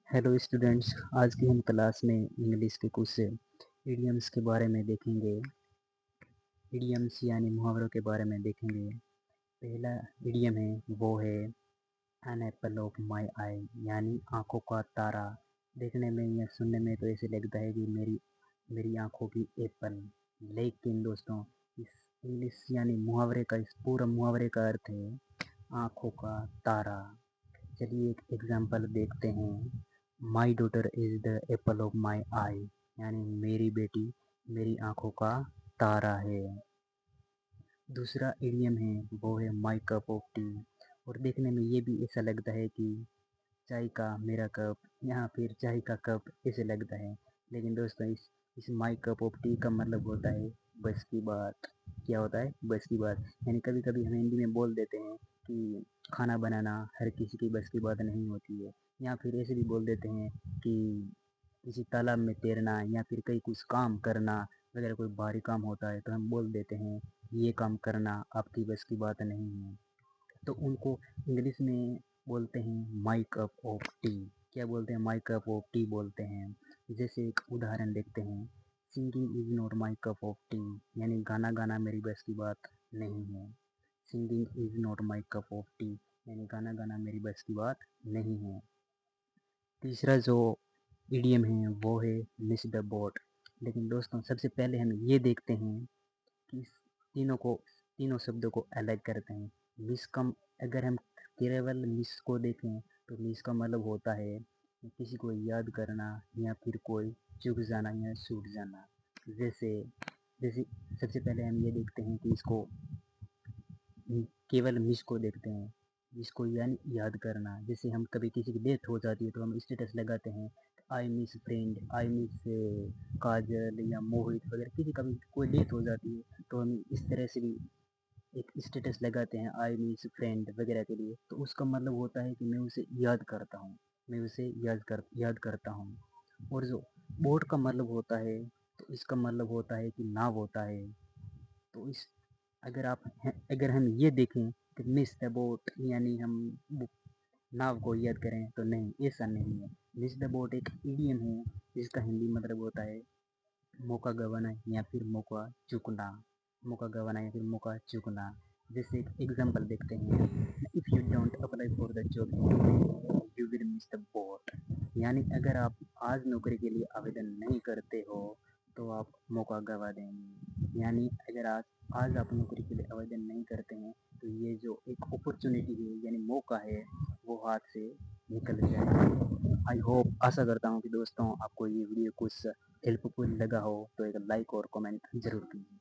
Hello students, आज की हम क्लास में इंग्लिश के कुछ इडियम्स के बारे में देखेंगे। इडियम्स यानी मुहावरों के बारे में देखेंगे। पहला इडियम है वो है an apple of my eye, यानी आंखों का तारा। देखने में या सुनने में तो ऐसे लगता है कि मेरी मेरी आंखों की एप्पल। लेकिन दोस्तों, इस इंग्लिश यानी मुहावरे का इस पूरा मुहावरे का अर्थ है आंखों का तारा। चलिए एक एग्जांपल देखते हैं। My daughter is the apple of my eye, यानी मेरी बेटी मेरी आंखों का तारा है। दूसरा इडियम है वो है माई कप ऑफ टी, और देखने में ये भी ऐसा लगता है कि चाय का मेरा कप, या फिर चाय का कप ऐसे लगता है। लेकिन दोस्तों, इस माई कप ऑफ टी का मतलब होता है बस की बात। क्या होता है? बस की बात। यानी कभी कभी हम हिंदी में बोल देते हैं कि खाना बनाना हर किसी की बस की बात नहीं होती है, या फिर ऐसे भी बोल देते हैं कि किसी तालाब में तैरना या फिर कहीं कुछ काम करना वगैरह कोई भारी काम होता है तो हम बोल देते हैं ये काम करना आपकी बस की बात नहीं है। तो उनको इंग्लिश में बोलते हैं माई कप ऑफ टी। क्या बोलते हैं? माई कप ऑफ टी बोलते हैं। जैसे एक उदाहरण देखते हैं, singing is not my cup of T, यानी गाना गाना मेरी बस की बात नहीं है। Singing is not my cup of T, यानी गाना गाना मेरी बस की बात नहीं है। तीसरा जो इडियम है वो है मिस द बोट। लेकिन दोस्तों, सबसे पहले हम ये देखते हैं कि इस तीनों शब्दों को अलग करते हैं। मिस का, अगर हम केवल मिस को देखें तो मिस का मतलब होता है किसी को याद करना या फिर कोई चूक जाना या छूट जाना। जैसे जैसे सबसे पहले हम ये देखते हैं कि इसको केवल मिस को देखते हैं। इसको यानी याद करना। जैसे हम कभी किसी की डेथ हो जाती है तो हम स्टेटस लगाते हैं, I miss friend, I miss Kajal या मोहित वगैरह। किसी का भी कोई डेथ हो जाती है तो हम इस तरह से भी एक स्टेटस लगाते हैं आई मिस फ्रेंड वगैरह के लिए। तो उसका मतलब होता है कि मैं उसे याद करता हूँ, मैं उसे याद करता हूँ। और जो बोट का मतलब होता है, तो इसका मतलब होता है कि नाव होता है। तो इस अगर हम ये देखें कि मिस द बोट यानी हम नाव को याद करें, तो नहीं, ऐसा नहीं है। मिस द बोट एक इडियम है जिसका हिंदी मतलब होता है मौका गंवाना या फिर मौका चूकना। मौका गंवाना या फिर मौका चूकना। जैसे एक एग्जांपल देखते हैं, if you don't apply for the job you will miss the boat, यानी अगर आप आज नौकरी के लिए आवेदन नहीं करते हो तो आप मौका गंवा देंगे। यानी अगर आज आप नौकरी के लिए आवेदन नहीं करते हैं तो ये जो एक अपॉर्चुनिटी है यानी मौका है वो हाथ से निकल जाएगा। आई होप, आशा करता हूँ कि दोस्तों आपको ये वीडियो कुछ हेल्पफुल लगा हो तो एक लाइक और कमेंट जरूर कीजिए।